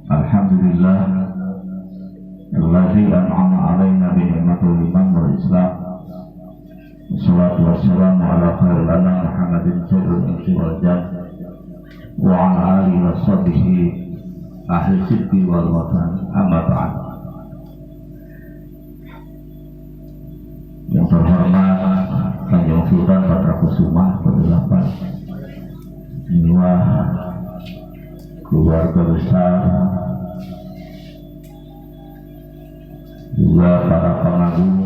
Alhamdulillah alladzi an'ama 'alaina bi ni'matil iman wal islam. Wassalatu wassalamu ala khairil anam Muhammadin sayyidil insi wal jan wa ala alihi wa sahbihi ahli sidqi wal watan. Amma ba'd. Yang terhormat Kanjeng Sultan Patrakusuma ke-8, jiwa keluarga besar, juga para pengagung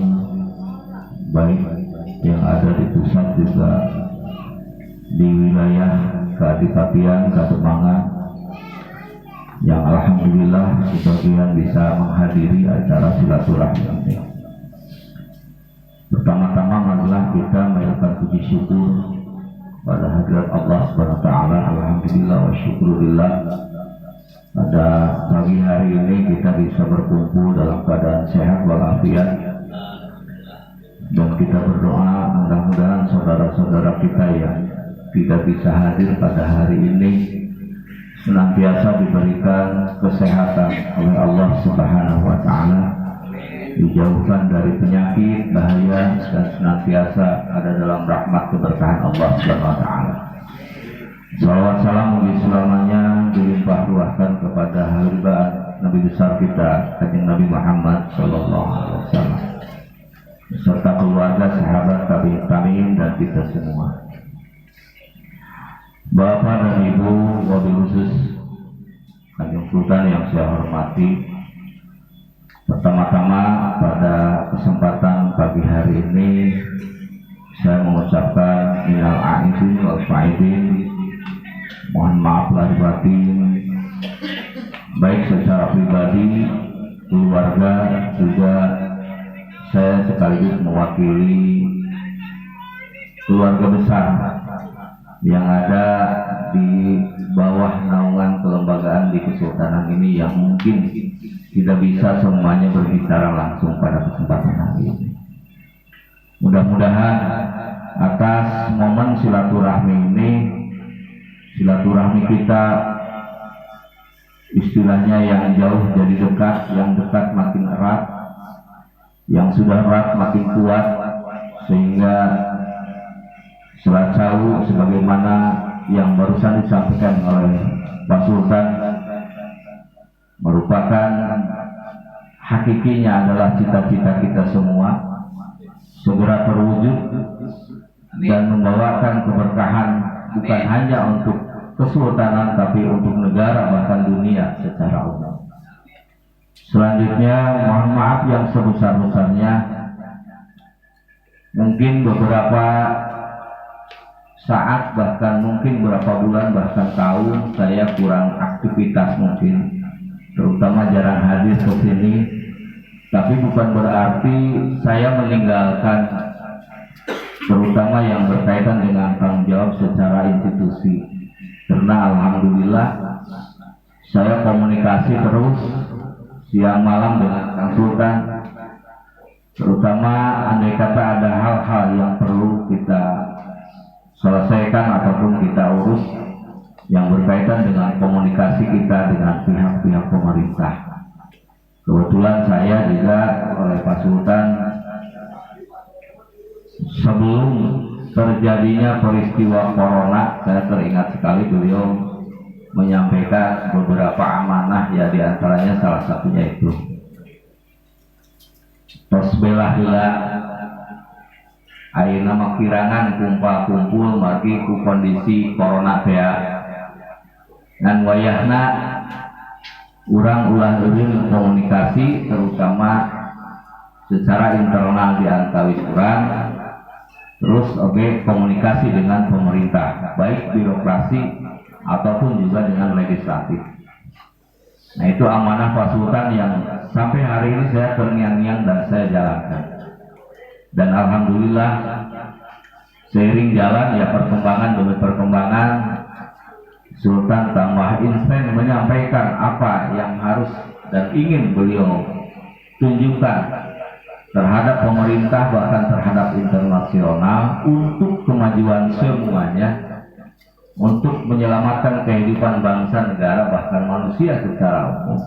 baik yang ada di pusat juga di wilayah Keadipatian Kademangan, yang alhamdulillah sebagian bisa menghadiri acara silaturahmi ini. Pertama-tama marilah kita mengucapkan puji syukur pada hadirat Allah Subhanahu wa taala. Alhamdulillah wa syukurillah, pada pagi hari ini kita bisa berkumpul dalam keadaan sehat walafiat, dan kita berdoa mudah-mudahan saudara-saudara kita yang tidak bisa hadir pada hari ini senantiasa diberikan kesehatan oleh Allah Subhanahu wa taala, dijauhkan dari penyakit bahaya, dan senantiasa ada dalam rahmat keberkahan Allah Subhanahu wa taala. Salawat salam mugi selamanya dilimpah ruahkan kepada halibat Nabi besar kita Kanjeng Nabi Muhammad sallallahu alaihi wasallam serta keluarga, sahabat, tabi'in dan kita semua. Bapak dan Ibu, wabil khusus Kanjeng Sultan yang saya hormati, pertama-tama pada kesempatan pagi hari ini saya mengucapkan minal aidin wal faidin, mohon maaf lahir batin, baik secara pribadi, keluarga, juga saya sekaligus mewakili keluarga besar yang ada di bawah naungan kelembagaan di Kesultanan ini, yang mungkin tidak bisa semuanya berbicara langsung pada kesempatan hari ini. Mudah-mudahan atas momen silaturahmi ini, silaturahmi kita istilahnya yang jauh jadi dekat, yang dekat makin erat, yang sudah erat makin kuat, sehingga selacau sebagaimana yang barusan disampaikan oleh Pak Sultan merupakan hakikinya adalah cita-cita kita semua segera terwujud dan membawakan keberkahan bukan hanya untuk kesultanan tapi untuk negara bahkan dunia secara umum. Selanjutnya mohon maaf yang sebesar-besarnya, mungkin beberapa saat bahkan mungkin beberapa bulan bahkan tahun saya kurang aktivitas, mungkin terutama jarang hadir ke sini, tapi bukan berarti saya meninggalkan terutama yang berkaitan dengan tanggung jawab secara institusi, karena alhamdulillah saya komunikasi terus siang malam dengan Kang Sultan, terutama andai kata ada hal-hal yang perlu kita selesaikan ataupun kita urus yang berkaitan dengan komunikasi kita dengan pihak-pihak pemerintah. Kebetulan saya juga oleh Pak Sultan, sebelum terjadinya peristiwa corona, saya teringat sekali beliau menyampaikan beberapa amanah, ya diantaranya salah satunya itu tos belah-belah ayeuna mah kirangan kumpul-kumpul margi ku kondisi corona teh, ngan wayahna urang ulah eureun komunikasi terutama secara internal di antawis urang, terus komunikasi dengan pemerintah baik birokrasi ataupun juga dengan legislatif. Nah, itu amanah Pak Sultan yang sampai hari ini saya terngiang-ngiang dan saya jalankan. Dan alhamdulillah seiring jalan ya perkembangan demi perkembangan, Sultan tambah instan menyampaikan apa yang harus dan ingin beliau tunjukkan terhadap pemerintah bahkan terhadap internasional untuk kemajuan semuanya, untuk menyelamatkan kehidupan bangsa, negara, bahkan manusia secara umum.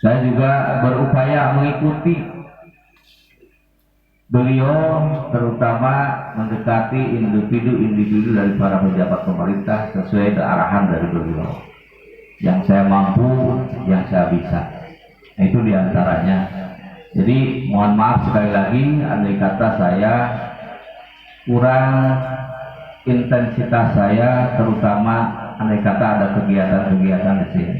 Saya juga berupaya mengikuti beliau, terutama mendekati individu-individu dari para pejabat pemerintah sesuai dengan arahan dari beliau. Yang saya mampu, yang saya bisa. Nah, itu diantaranya. Jadi mohon maaf sekali lagi, andai kata saya kurang intensitas saya, terutama andai kata ada kegiatan-kegiatan di sini.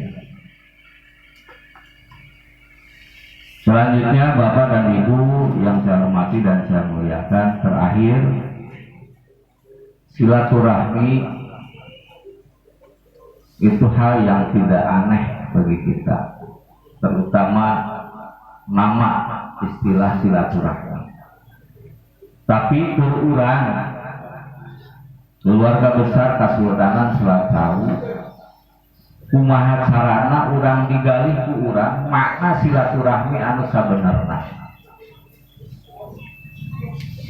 Selanjutnya Bapak dan Ibu yang saya hormati dan saya muliakan, terakhir silaturahmi itu hal yang tidak aneh bagi kita, terutama nama istilah silaturahmi. Tapi berurang keluarga besar Kasultanan Selat Sawu kumaha carana urang digalih ku urang makna silaturahmi anu sabenerna.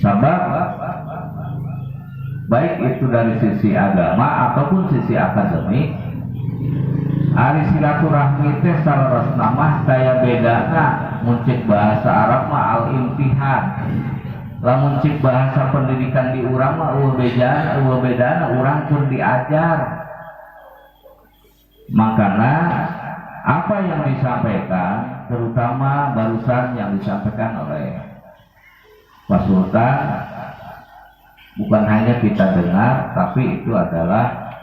Sabab baik itu dari sisi agama ataupun sisi akademik, ari silaturahmi teh salerosna mah daya bedana muncik bahasa Arab mah al-imtihan. Lamun cik bahasa pendidikan di urang mah eueuh bedana urang pun diajar. Makanya apa yang disampaikan, terutama barusan yang disampaikan oleh Pak Sultan, bukan hanya kita dengar, tapi itu adalah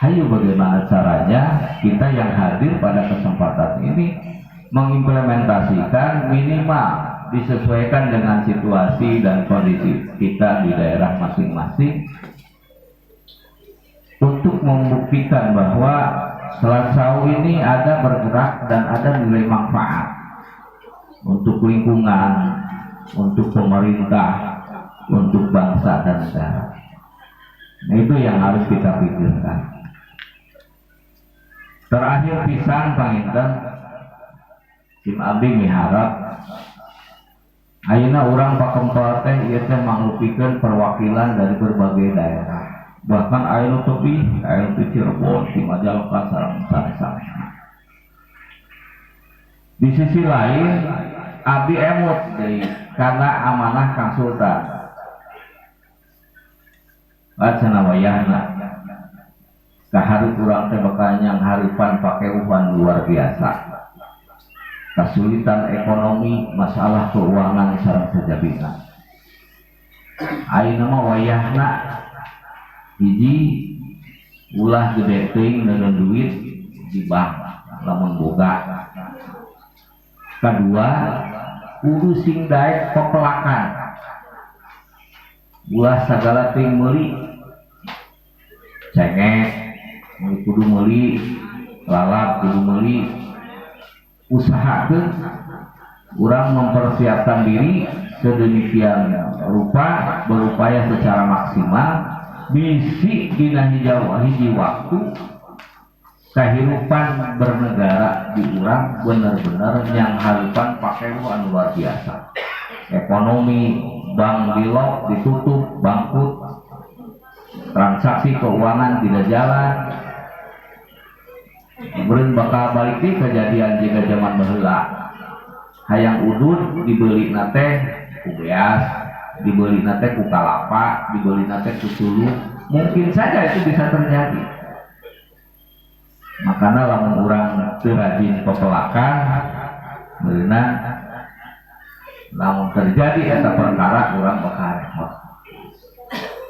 ayo bagaimana caranya kita yang hadir pada kesempatan ini mengimplementasikan, minimal disesuaikan dengan situasi dan kondisi kita di daerah masing-masing, untuk membuktikan bahwa Selat Sawu ini ada bergerak dan ada nilai manfaat untuk lingkungan, untuk pemerintah, untuk bangsa dan negara. Nah, itu yang harus kita pikirkan. Terakhir pisan panginten, Tim Abdi miharap ayeuna urang pakempel teh ieu teh manglupikeun perwakilan dari berbagai daerah. Bahkan ayeuna tebih, ayeuna teh Cirebon, di Majalengka sareng sanes-sanesna. Di sisi lain, abdi emut deui karena amanah Kang Sultan. Wacana wayahna. Kahareup urang teh bakal nyang haripan pakeuhan luar biasa. Kesulitan ekonomi, masalah keuangan sareng sajabina. Ayeuna mah wayahna hiji ulah gede teuing dengan duit di bank lamun boga. Kedua, kudu sing daek pepelakan. Ulah sagala teuing meuli. Cengek kudu meuli, lalap kudu meuli. Usahakeun urang mempersiapkan diri sedemikian rupa, berupaya secara maksimal bisi dina hiji waktu kehidupan bernegara di urang bener-bener yang harapan pakai anu luar biasa. Ekonomi bank dilok, ditutup, bangkrut, transaksi keuangan tidak jalan. Kemudian bakal balik di kejadian jika zaman baheula hayang udud dibeli nate ku beas, dibeli nate ku kalapa, dibeli nate ku tulu, mungkin saja itu bisa terjadi. Makanya lamun urang teu rajin pepelakan, beuna lamun terjadi eta perkara urang bakal repot.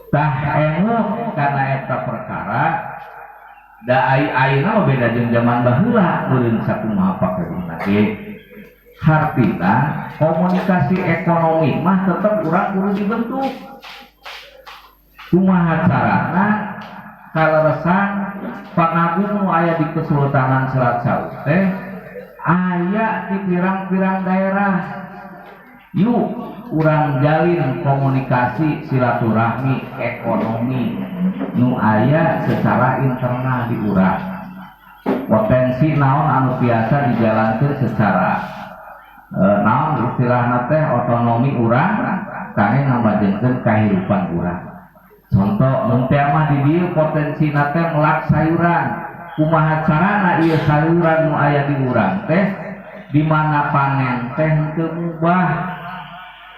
Tah engu kana eta perkara da ayeuna mah beda jeung zaman baheula, meureun sakumaha pakeunna ge. Hartina komunikasi ekonomi mah tetep urang kudu dibentuk. Kumaha carana kaleresan pangagung nu aya di Kesultanan Selat Sawu teh aya di pirang-pirang daerah. Yuk urang jalin komunikasi silaturahmi ekonomi nu aya secara internal di urang. Potensi naon anu biasa dijalankeun secara naon istilahna teh otonomi urang kangge ngabajengkeun kahirupan urang. contoh muntah mah di dieu potensi teh melak sayuran kumaha carana ieu sayuran nu aya di urang teh di mana panen teh teu mubah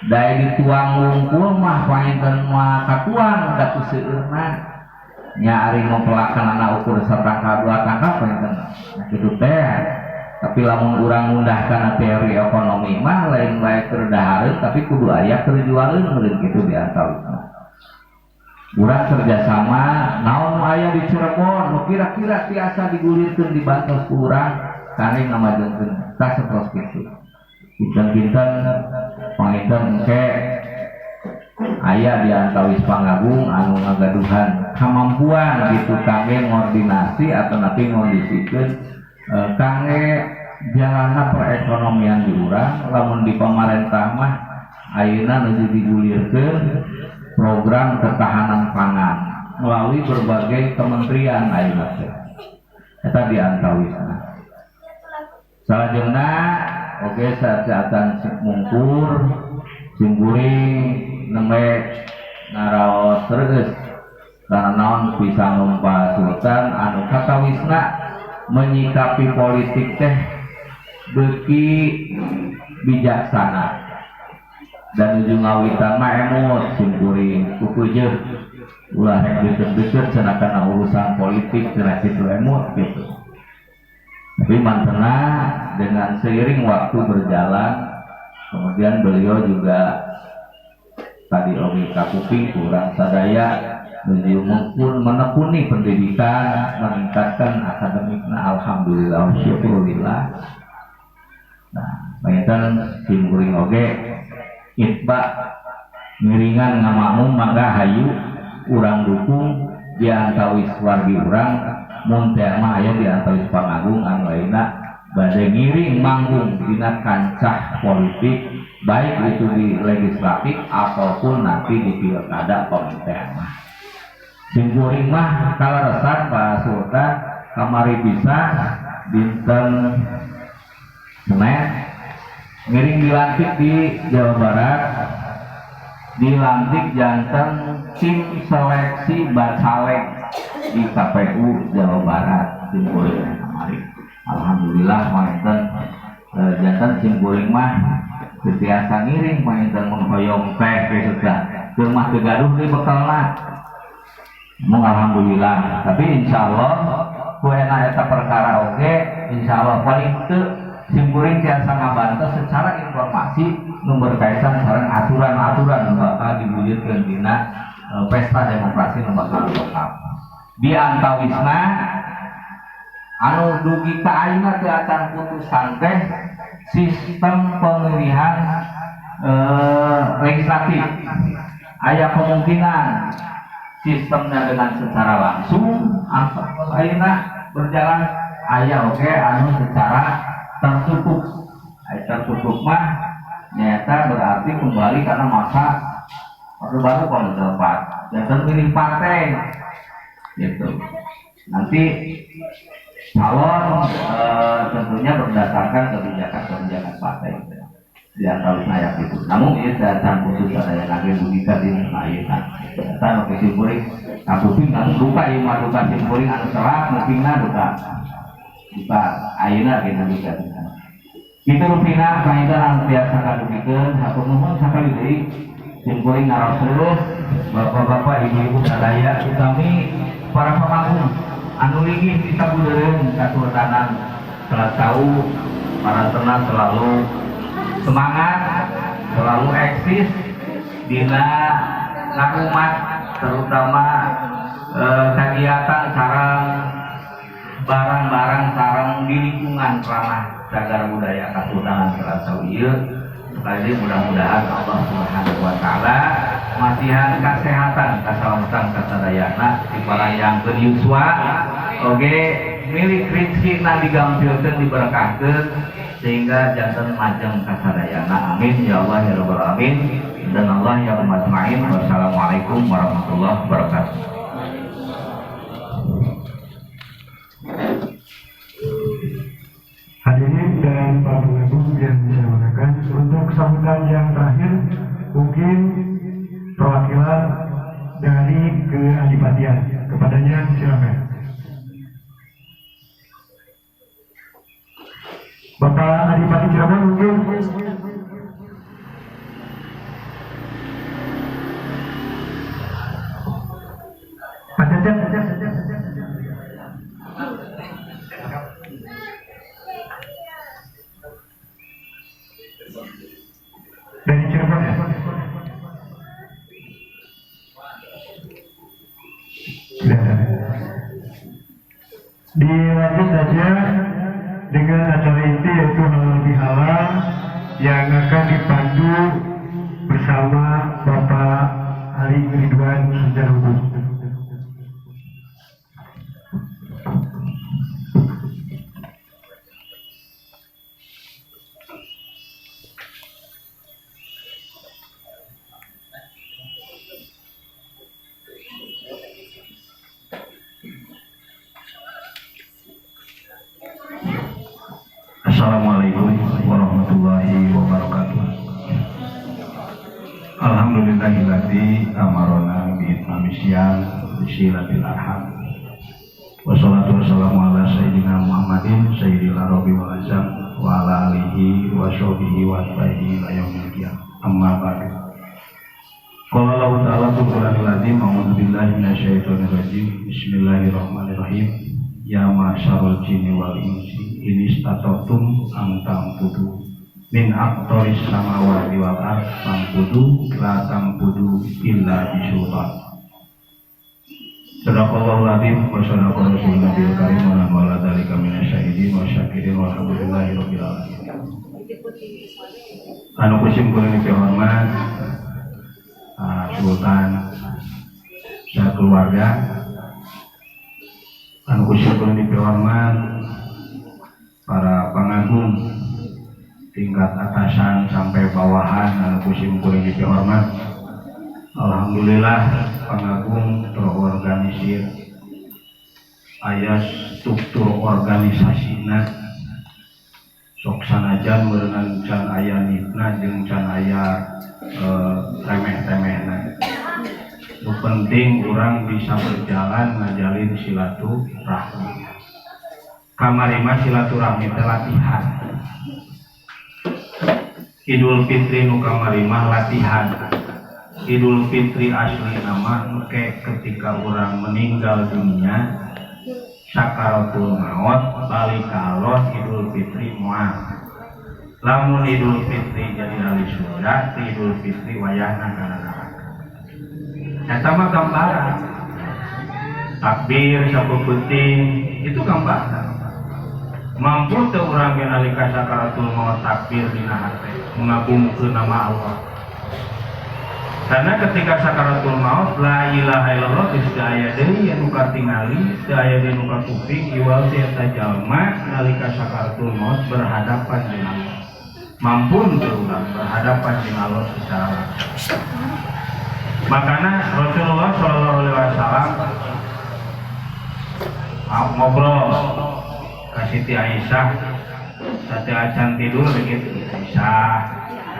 daya dituang wungkul mah panginten mah katuang da ku seueurna nya ari mempelakanana ukur satangka dua tangka panginten kitu teh. Tapi lamun urang mundahkan teori ekonomi mah lain wae keur dahareun tapi kudu aya keur jualeun meureun kitu di antawina. Urang kerjasama naon aya di Cirebon nu kira-kira tiasa digulirkeun di Bantos ku urang kane ngamajeunkeun tah saterus kitu. Pinten-pinten panginten engke aya di antawis pangagung anu ngagaduhan kamampuan gitu kangge ngordinasi atau nanti ngondisikeun kangge jalana perekonomian di urang lamun di pemerintah mah ayeuna nuju digulirkeun program ketahanan pangan melalui berbagai kementerian ayeuna teh eta diantawisna. Salajengna oge saatan mungkur simkuring nembe ngaraos terus karena naon bisa numpa sultan anu katawisna menyikapi politik teh beuki bijaksana dan ujung ngawitan mah emot simkuring kukujeun ulah rek deukeut-deukeut cenah kana urusan politik cenah kitu emot gitu. Tapi mantena dengan seiring waktu berjalan kemudian beliau juga tadi oge kakuping kurang sadaya beliau pun menekuni pendidikan meningkatkan akademikna alhamdulillah syukurillah. Nah panginten simkuring oge itba ngiringan ngamakmum mangga hayu urang dukung di antawis wargi urang mun teh mah aya di antawis pangagung anu ayeuna bade ngiring manggung dina kancah politik baik itu di legislatif ataupun nanti di pilkada pemerintahan mah. Simkuring mah kalaresan Pak Sultan kamari bisa dinten Senin ngiring dilantik di Jawa Barat, dilantik janten tim seleksi bacalek di KPU Jawa Barat. Simkuring kamari alhamdulillah panginten janten simkuring mah biasa ngiring panginten menghoyong teh kita keur mah teu gaduh deui bekalna. Mung alhamdulillah tapi insyaallah kuena eta perkara oge insyaallah paling teu simkuring tiasa ngabantu secara informasi nu berkaitan sareng aturan-aturan nu bakal diwujudkeun dina pesta demokrasi nu bakal lengkap. Di antawisna anu dugi ka ayeuna teu acan putusan teh sistem pemilihan legislatif. Aya kemungkinan sistemnya dengan secara langsung atau ayeuna berjalan aya oge anu secara tertutup. Tertutup mah nyata berarti kembali karena masa Orde Baru Komando 4 dan terpilih partai gitu. Nanti calon tentunya berdasarkan kebijakan partai di antara nayak itu. Namun ini datang khusus ada yang lagi budikan di nayakan. Datang ke simkuring, kapuping namun luka yang madukan simkuring anu serak, mungkinna luka. Luka ayeuna kita bisa. Kita rupina panginten anu biasa kadukikeun, hatur nuhun sakali deui simkuring ngaros terus bapak-bapak, ibu-ibu sadaya utami para pemanggung anu linggih di sabudeureun kasultanan salah tahu para tenang selalu semangat selalu eksis dina ngarumat terutama kegiatan sareng barang-barang sareng di lingkungan ranah cagar budaya kasultanan salah tahu ieu. Sekali mudah-mudahan Allah Subhanahu wa taala masihan kesehatan kasalamatan kasadayana diparayangkeun yuswa oge milik rezeki na digampilkeun diberkahkeun sehingga janten majeng kasadayana. Amin ya Allah ya rabbal alamin. Dan Allah yang majma'in. Wassalamualaikum warahmatullahi wabarakatuh. Hadirin dan para pengunjung yang saya muliakan, untuk sambutan yang terakhir mungkin perwakilan dari Bapak Adipati Cirebon mungkin. Pak Cecep. Dari Cirebon ya. Dilanjut saja dengan acara inti yaitu halal bihalal yang akan dipandu bersama Bapak Ali Ridwan Sujarudin. Assalamualaikum warahmatullahi wabarakatuh. Alhamdulillahilladzi amarona bi'itmami syam bisilatil arham. Wassalatu wassalamu ala sayyidina Muhammadin sayyidil arabi wal azam wa ala alihi wa sahbihi wa tabi'in ila yaumil qiyamah. Amma ba'du. Qala Allah ta'ala fil Qur'anil azim, a'udzu billahi minasyaitonir rajim. Bismillahirrahmanirrahim. Ya ma'syarul jinni wal insi in istata'tum an tanfudu min aqtaris samawati wal ardh tanfudu la tanfudu illa bisultan. Sadaqallahul azim wa sadaqa rasulun nabiyil karim wa nahnu ala dzalika minasyahidin wa syakirin walhamdulillahi rabbil alamin. Anu kusim kuring dihormat Sultan keluarga, anu kusim kuring dihormat para pengagung tingkat atasan sampai bawahan, anu kusim kuring dihormat. Alhamdulillah pengagung terorganisir, aya struktur organisasina sok sanajan meureungan can aya nitna jeung can aya remeh-temehna. Nu penting urang bisa berjalan ngajalin silaturahmi. Kamari mah silaturahmi teh latihan. Idul Fitri nu kamari mah latihan. Idul Fitri asli nama engke ketika orang meninggal dunia sakaratul maut balik ka Allah. Idul Fitri moal lamun Idul Fitri jadi ahli surga, Idul Fitri wayahna kana neraka. Eta mah gambaran takbir sapuputing itu gambaran. Mampu teu urang ge nalika sakaratul maut takbir dina hate mengagungkeun nama Allah. Karena ketika sakaratul maut la ilaha illallah geus teu aya deui anu katingali, teu aya deui nu kakuping iwal teh eta jalma nalika sakaratul maut berhadapan jeung Allah. Mampun teu urang berhadapan jeung Allah secara langsung. Makana Rasulullah sallallahu alaihi wasallam ngobrol ka Siti Aisyah saat acan tidur begitu. Aisyah,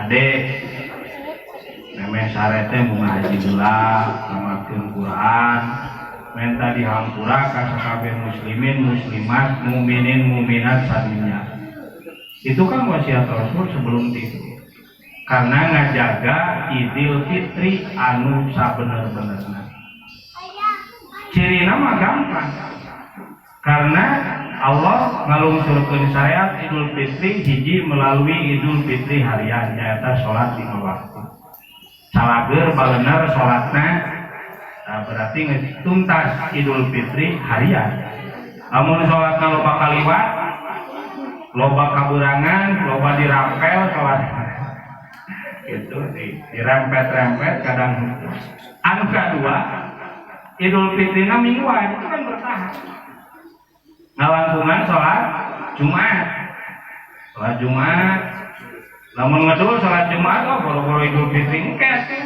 adek memeh sarete bunga haji geula ngamakeun Quran menta dihampura ka sakabeh muslimin muslimat mukminin mukminat sadunya. Itu kan wasiat Rasul sebelum tidur. Karena ngajaga Idul Fitri anu sabener-benerna. Cirina mah gampang. Karena Allah ngalungsurkeun syariat Idul Fitri hiji melalui Idul Fitri harian nyaeta salat 5 waktu. Salager balener salatna berarti tuntas Idul Fitri harian. Amun salatna loba kaliwat, loba kaburangan, loba dirampel salat. Gitu dirempet-rempet kadang. Anu kadua, Idul Fitrina mingguan itu kan bertahap. Ngalangkungan salat Jumat. Salat Jumat lamun ngedul salat Jumat boro-boro Idul Fitri engke.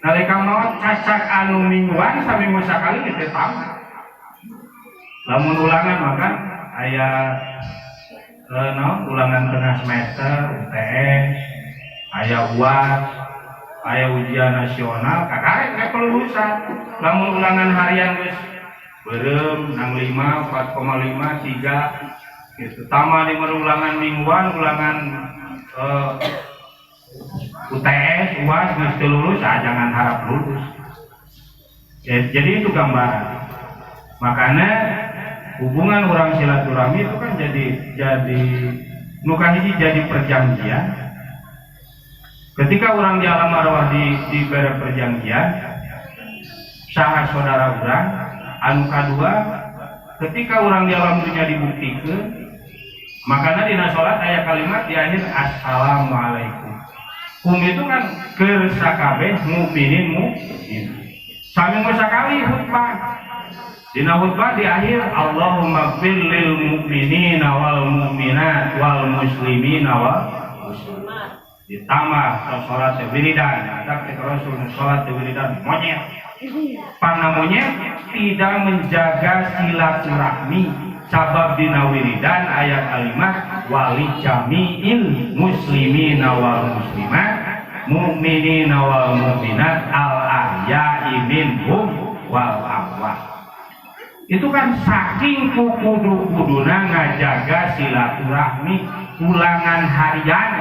Nalika maot cacak anu mingguan saminggu sakali geus tamat. Lamun ulangan maka aya ulangan tengah semester UTS, aya UAS, aya ujian nasional, kakarek kelulusan. Lamun ulangan harian geus beureum 65, 4,5, 3 gitu. Tama di ulangan mingguan, ulangan UTS, UAS, mesti lulus, jangan harap lulus. Jadi itu gambaran. Makanya hubungan orang silaturahmi itu kan jadi nukan ini jadi perjanjian. Ketika orang di alam arwah diberi perjanjian, saha saudara orang, anu kadua, ketika orang di alam dunia dibuktikan, makanya dina sholat ayat kalimat di akhir assalamualaikum. Itu kan kersakabe mukminin mukmin. Sami sekali khutbah. Dina khutbah di akhir Allahumma fir lil mu'minina wal mu'minat wal muslimina wal muslimat. Ditambah salat wiridan, tak Rasul salat wiridan monyet. Pana monyet tidak menjaga silaturahmi. Sabab dina wiridan ayat kalimat wali jami'il muslimina wal muslimat mu'minina wal mu'minat al ahya'i minhum wal amwat. Itu kan saking kudu-kuduna ngajaga silaturahmi, ulangan harian,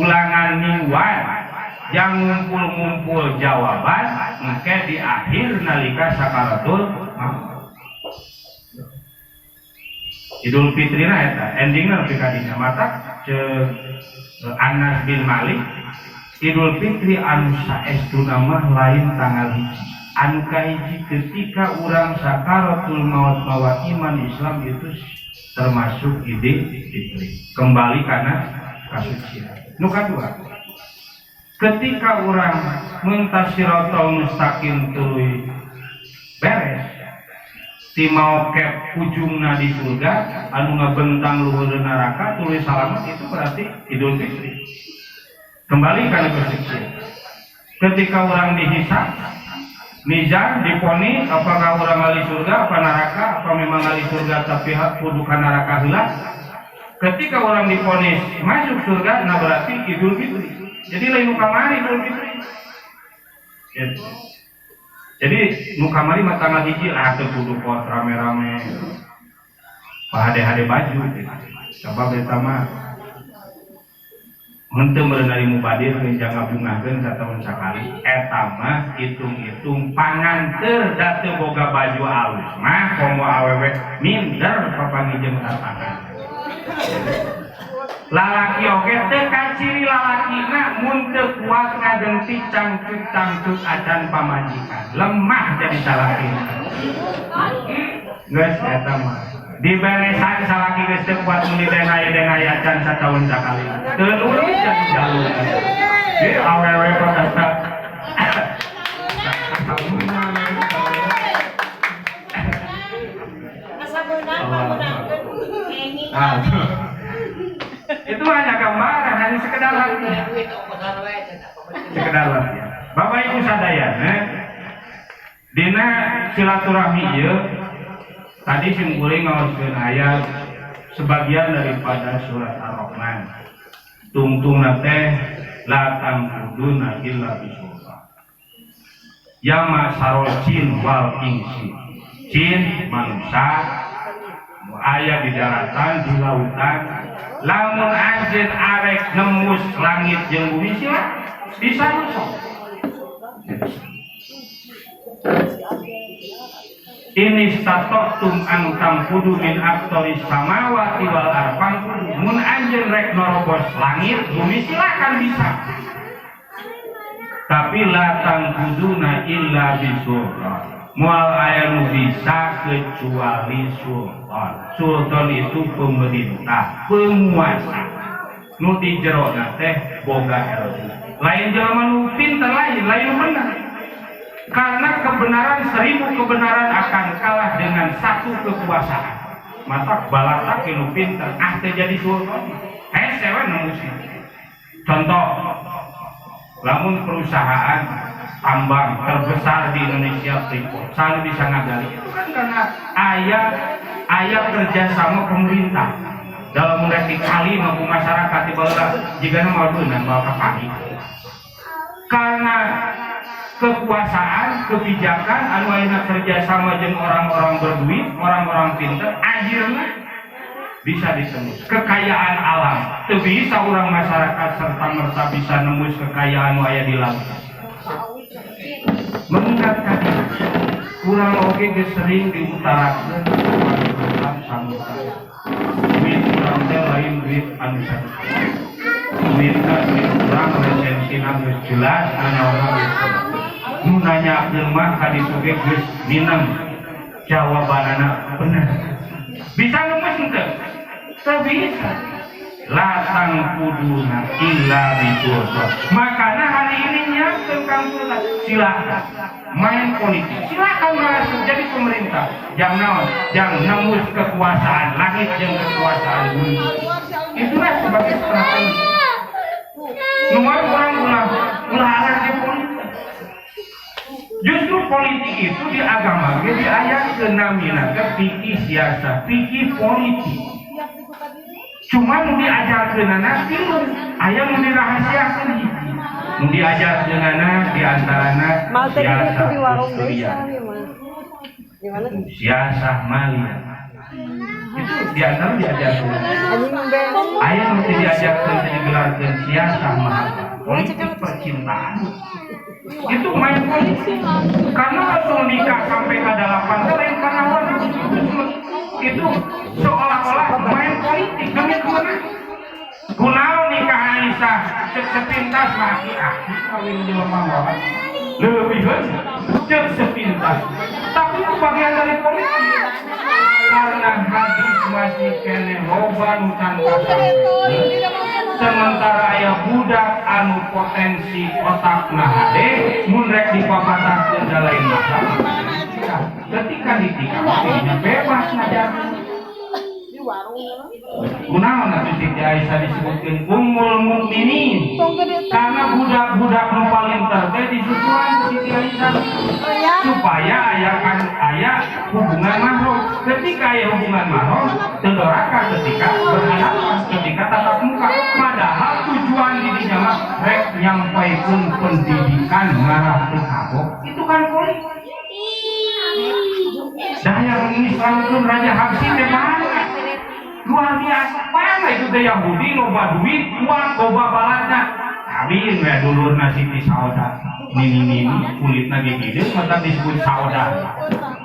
ulangan mingguan, yang ngumpul-ngumpul jawaban, maka di akhir nalika sakaratul maut. Idul Fitri na eta endingna nepi ka dinya mata Anas bin Malik Idul Fitri anu saestuna mah lain tanggal hiji anu kahiji ketika urang sakaratul maut mawa iman Islam itu termasuk Idul Fitri kembali karena kasucian. Nu kadua ketika urang muntasiratul mustaqim tuluy beres ti mau kep ujungna di surga anu ngabentang luhur neraka tulis salamat itu berarti Idul Fitri kembali karena kesucian. Ketika orang dihisab mizan diponis apakah orang ahli surga apa neraka apa memang ahli surga tapi kudu ka neraka heula. Ketika orang diponis masuk surga nah berarti Idul Fitri. Jadi lain kamari Idul Fitri gitu. Jadi nukamari mah tanggal hiji lah teu kudu pot rame-rame. Pahade-hade baju gitu. Coba beta mah mun teu meunari mubadir geus ngabungahkeun satahun sakali. Eta mah hitung-hitung panganteur da teu boga baju alus mah komo awewe minder papangijeun tangan. Lalaki oge teu kaciri lalakina mun teu kuat ngadengti cangcut-cangcut acan pamajikan lemah jadi salakina geus eta mah diberesan salaki geus teu kuat mun didengai-dengai acan satahun sakali teu nulis jadi jalur di awewe protesta itu hanya gambaran, hanya sekedar latihan. Sekedar latihan. Bapak Ibu sadayana, dina silaturahmi ieu tadi simkuling ngaoskeun ayat sebagian daripada surat Ar-Rahman. Tungtungna teh la tamkuduna illa bisultan. Yama sarol jin wal insi. Jin manusia aya di daratan, di lautan. Lamun anjeun arek nembus langit jeung bumi sila bisa nusuk. Ini statoktum an tamkudu min aktoris samawati wal arfan mun anjeun rek norobos langit bumi silakan bisa. Tapi la tamkuduna illa bisultan. Mual aya nu bisa kecuali sultan. Sultan itu pemerintah, penguasa. Nu di jerona teh boga ilmu. Lain jelema nu pinter lain benar. Karena kebenaran 1000 kebenaran akan kalah dengan 1 kekuasaan. Mata balata nu pinter teh jadi sultan. Sewe nembusna. Contoh, lamun perusahaan tambang terbesar di Indonesia Freeport selalu bisa ngagali itu kan karena ayat kerjasama pemerintah dalam mengerti kali mampu masyarakat di bawah jika mau benar mau kapagi karena kekuasaan kebijakan anu ayeuna kerjasama jeung orang-orang berduit orang-orang pintar akhirnya bisa ditembus. Kekayaan alam teu bisa urang masyarakat serta merta bisa nembus kekayaan nu aya di laut. Mengingat tadi urang oge geus sering diutarakeun tentang sambutan. Duit urang teh lain duit anu saeutik. Duit urang resensina geus jelas anu urang nu nanyakeun mah ka ditu ge geus mineng jawabanana bener. Bisa nembus henteu? Teu bisa. Latang kuduna illa bidosa. Makanya hari ini nyiapkeun Kang Sultan, silakan main politik, silakan masuk jadi pemerintah. Jangan naon, jangan nembus kekuasaan langit jeung kekuasaan bumi. Itulah sebagai strategi. Nomor orang melarang di politik. Justru politik itu di agama di ayat ke-6 fikih siasa, fikih politik. Cuma nu diajarkeun anak tilu, aya nu dirahasiakeun hiji. Nu diajarkeun anak di antarana siasa Australia. Siasa Malia. Itu di antara diajarkeun. Aya nu diajarkeun digelarkeun siasa Mahaka. Politik percintaan. Itu main politik. Karena langsung nikah sampai ke 8 lain karena orang itu seolah-olah main politik demi kemenangan. Kunaon nikah Aisyah sepintas laki kawin jelema mawar lebih cek sepintas, tapi itu bagian dari politik. Karena hadis masih kene loba nu tanpa sampai. Sementara aya budak anu potensi otakna hade mun rek dipapatahkeun da lain masalah. Ketika ditinggal dirinya bebas ngajarkeun. Kunaon atuh Siti Aisyah disebutkeun ummul mukminin? Karena budak-budak nu paling terde disusuan Siti Aisyah supaya aya hubungan mahram. Ketika aya hubungan mahram, teu doraka ketika berhadapan, ketika tatap muka. Padahal tujuan didinya mah rek nyampaikeun pendidikan ngarah teu kabok. Itu kan politik. Dah yang Islamkeun Raja Habsyi teh banyak. Luar biasa, mana itu teh Yahudi loba duit, uang loba balatna. Kawin we dulurna Siti Saudah. Nini kulitna gigideung mata disebut Saudah.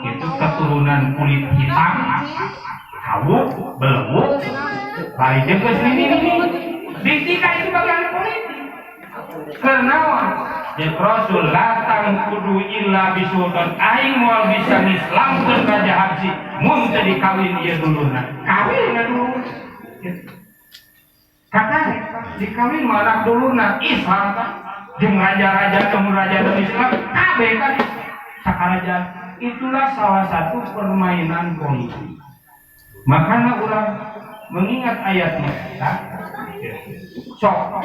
Itu keturunan kulit hitam, hawuk, belewuk. Bari jeung geus nini. Ditika itu bagian politik. Karena Rasul latang kudu illa bisultan aing moal bisa ngislamkeun Raja Habsyi mun teu dikawin ieu dulurna. Kawin dulu. Kata dikawin mah anak dulurna Islam kan jeung raja-raja jeung raja Islam kabeh kan sakarajaan. Itulah salah satu permainan politik. Makanya urang mengingat ayatnya sok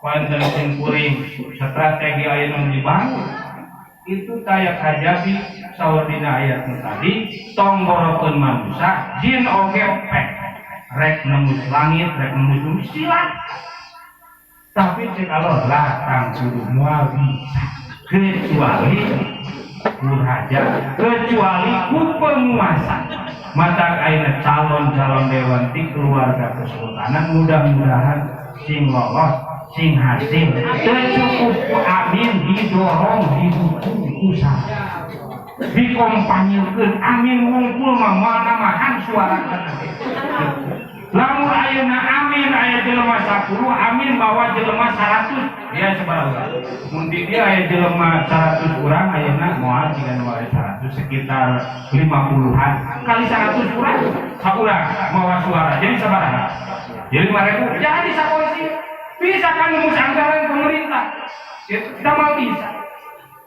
wonten sing kuring strategi aya nu dibangun itu kayak hajabi saur dina ayat tadi tong borokeun manusia jin oge pek rek nembus langit rek nembus bumi silat tapi kalau latang kudu moal bisa kecuali ku raja kecuali ku penguasa mata ayeuna calon-calon dewan ti keluarga kesultanan mudah-mudahan sing lolos sing hasil tercukup ku amin didorong didukung usaha dikompanyekeun amin ngumpul mah mana-mahan suara lamun ayeuna amin aya jelema 10 amin bawa jelema 100 dia sabaraha mun di dia aya jelema 100 urang ayeuna moal jiga nu aya 100 sekitar 50-an kali 100 urang saurang bawa suara jadi sabaraha jadi 5.000 jadi sapoe bisa kan nembus anggaran pemerintah itu kita mau bisa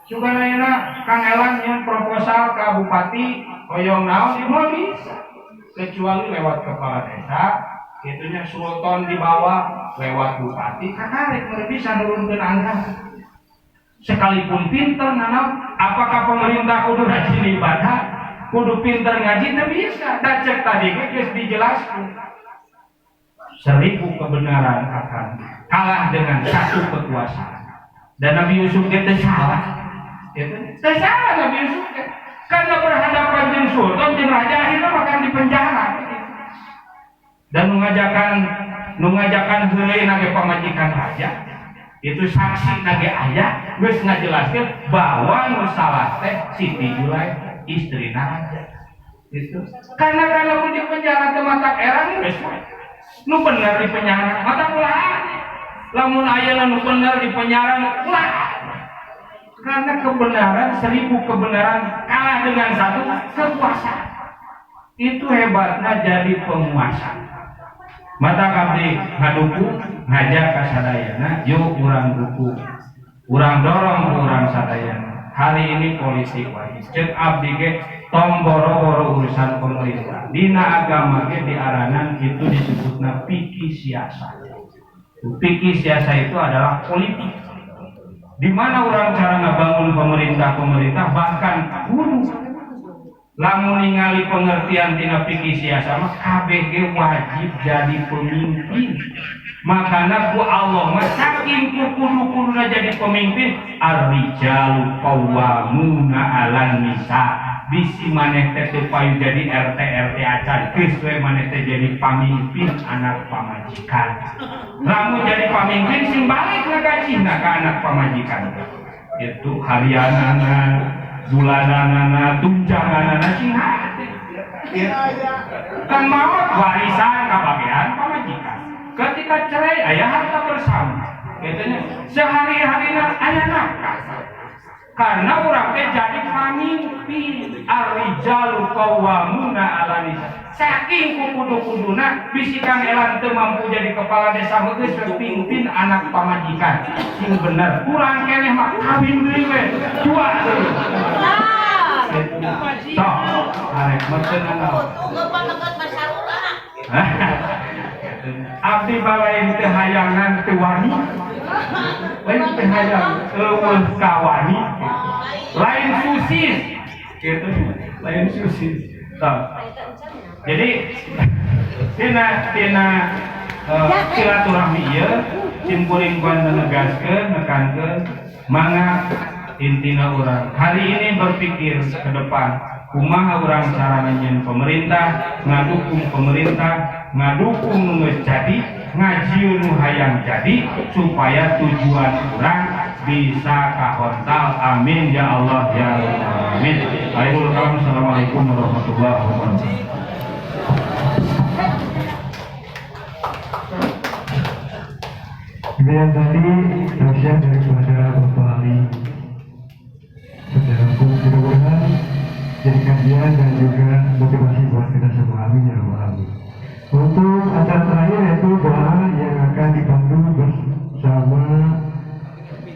juga ayeuna Kang Elan yang proposal ke bupati hoyong naon di mau bisa kecuali lewat kepala desa itunya sultan di bawah lewat bupati kakarek bisa nurunkeun anggaran sekalipun pinter nanaon apakah pemerintah kudu rajin ibadah kudu pinter ngaji teu bisa da cek tadi geus dijelaskeun 1000 kebenaran akan kalah dengan 1 kekuasaan dan Nabi Yusuf teh salah teh salah Nabi Yusuf karena berhadapan dengan sultan dan raja akhirnya akan dipenjara dan mengajakan heuleuy nage pamajikan aja itu saksi nage aya geus ngajelaskeun bahwa nu salah teh Siti Julai istrina raja gitu. Karena mun di penjara teh matak erang geus nu bener di penjara matak ulah lamun aya nu bener di penjara ulah karena kebenaran 1000 kebenaran kalah dengan 1 kekuasaan. Itu hebatnya jadi penguasa. Mata kabdi ngadukung ngajak ka sadayana, yuk urang dukung. Urang dorong urang sadayana. Hari ini politik wae. Ceuk abdi ge tong boro-boro urusan pemerintah. Dina agama ge diaranan itu disebutna fikih siasa. Fikih siasa itu adalah politik. Di mana orang cara ngebangun pemerintah bahkan kudu lamun ningali pengertian tina fikih siasa mah kabeh ge wajib jadi pemimpin. Makana ku Allah mah saking kudu-kuduna jadi pemimpin ar-rijalu qawwamuna 'alan nisa. Bisi maneh teh teu payu jadi RT acan geus we maneh teh jadi pamimpin anak pamajikan. Lamun jadi pamimpin sing balik ngagacina ka anak pamajikan. Itu harianana, bulananana, tunjanganana sing hade. Kan maot warisan kabagean pamajikan. Ketika cerai aya harta bersama. Katanya sehari-harina aya nafkah. Karena urang teh jadi pamimpin ar-rijalu qawwamuna 'alan nisa. Saking kudu-kuduna bisikan elan teu mampu jadi kepala desa geus pimpin anak pamajikan. Sing bener kurang keneh mah kawin deui we. Dua deui. Sok, arek meuteun naon. Ngepaneket masarula. Abdi balain teh hayangan teu wani. Lain teh hayang eueuh ka wani. Lain susis. Gitu, lain susis. Jadi tina silaturahmi ieu simkuring kuan negaskeun nekankeun mangga intina urang hari ini berpikir ke depan kumaha urang carana nyen pemerintah ngadukung nu geus jadi ngajieun nu hayang jadi supaya tujuan urang bisa kahontal. Amin ya Allah ya amin. Assalamualaikum warahmatullahi wabarakatuh. Kemudian tadi nasihat daripada Bapak Ali saudaraku, mudah-mudahan jadi kajian dan juga motivasi buat kita semua. Amin ya Rabbal Alamin. Untuk acara terakhir yaitu doa yang akan dipandu bersama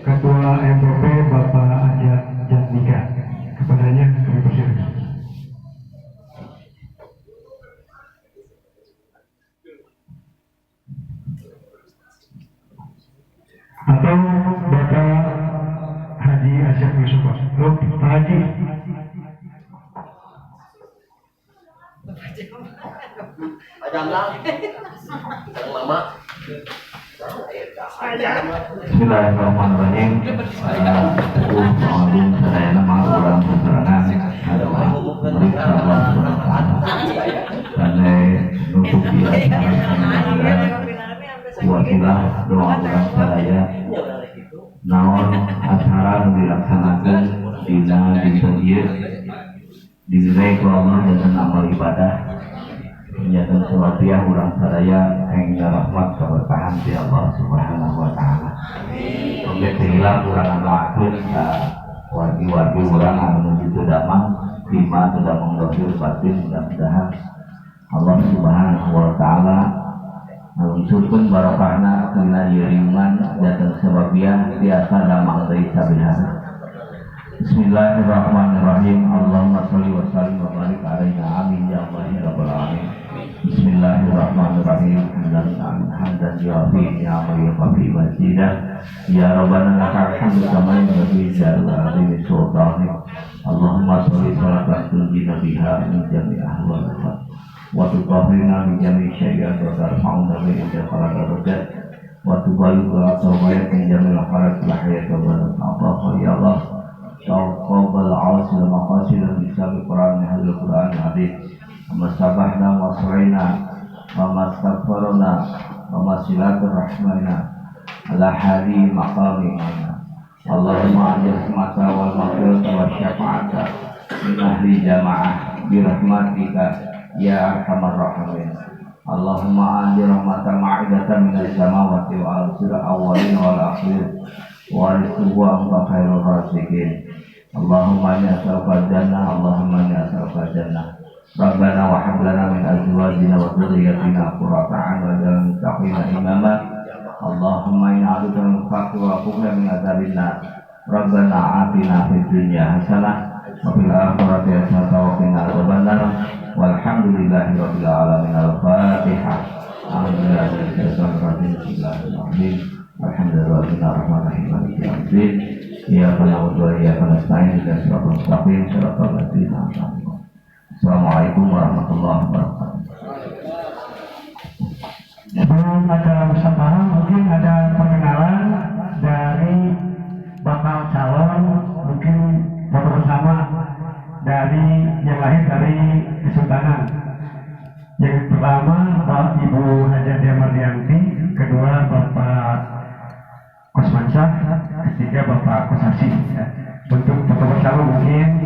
Ketua MPP Bapak Ajat Jatnika. Kepadanya kami persilakan. Atau Bapak Haji Asyaf Yusuf. Pak Haji. Bismillahirrahmanirrahim. Agung sadayana urang sesarengan adalah meriksa Allah Subhanahu wa taala. Karena untuk wakilah doa urang sadaya naon acara nu dilaksanakeun dina dinten ieu dinilai ku Allah dan amal ibadah nyata sewapiah urang sadaya hingga rahmat keberkahan di Allah Subhanahu wa taala. Oke hilang urang ngelakuin wargi-wargi urang anu menuju teu damang lima sudah mengdohir batin. Mudah-mudahan Allah Subhanahu wa taala ngalungsurkeun barokahna tina yeuringan jatan sewapiah tiasa damang deui sabihara. Bismillahirrahmanirrahim. Allahumma sholli wa sallim wa barik alaihi amin ya rabbal alamin. Bismillahirrahmanirrahim. Hamdan yuafi ni'ama yuafi majidah. Ya Rabbana lakal hamdu kama yanbaghi li jalali sultanik. Allahumma sholli salatan tunjina biha min jami'i ahwal wa tutahhirna min jami'i syai'at wa tarfa'una min jami'i darajat wa tubayyinu tawbaya min jami'i al-harat wa hayat wa barakatuh. Ya Allah, taqabbal awsil maqasid bi sabi Qur'an hadil Qur'an hadis. Masabahna wa suraina wa mastaghfarna wa masilaturrahmana ala hadi maqamina. Allahumma ajil semata wal maghfirata wa syafa'ata min ahli jamaah birahmatika ya arhamar rahimin. Allahumma ajil rahmatan ma'idatan minal samawati wa al-sir awalin wal akhir wa rizquhu anta khairur raziqin. Allahumma inni as'aluka jannah, Allahumma inni as'aluka jannah. Rabbana wa hab lana min azwajina wa dhurriyyatina qurrata a'yun waj'alna lil muttaqina imama. Allahumma inna a'udzubika min al-faqri wa a'udzu min adzabil nar. Rabbana atina fid dunya hasanah wa fil akhirati hasanah wa qina adzabannar. Walhamdulillahi rabbil alamin. Al-Fatihah. Bismillahirrahmanirrahim. Alhamdulillahirabbil alamin. Maliki yaumiddin. Iyyaka na'budu wa iyyaka nasta'in. Ihdinas siratal mustaqim. Siratal ladzina an'amta 'alaihim. Assalamualaikum warahmatullahi wabarakatuh. Sebelum acara bersama mungkin ada perkenalan dari bakal calon, mungkin foto bersama dari yang lahir dari Kesultanan. Yang pertama Bapak Ibu Haja Mardianti, kedua Bapak Kosmansyah, ketiga Bapak Kosasi. Untuk foto bersama mungkin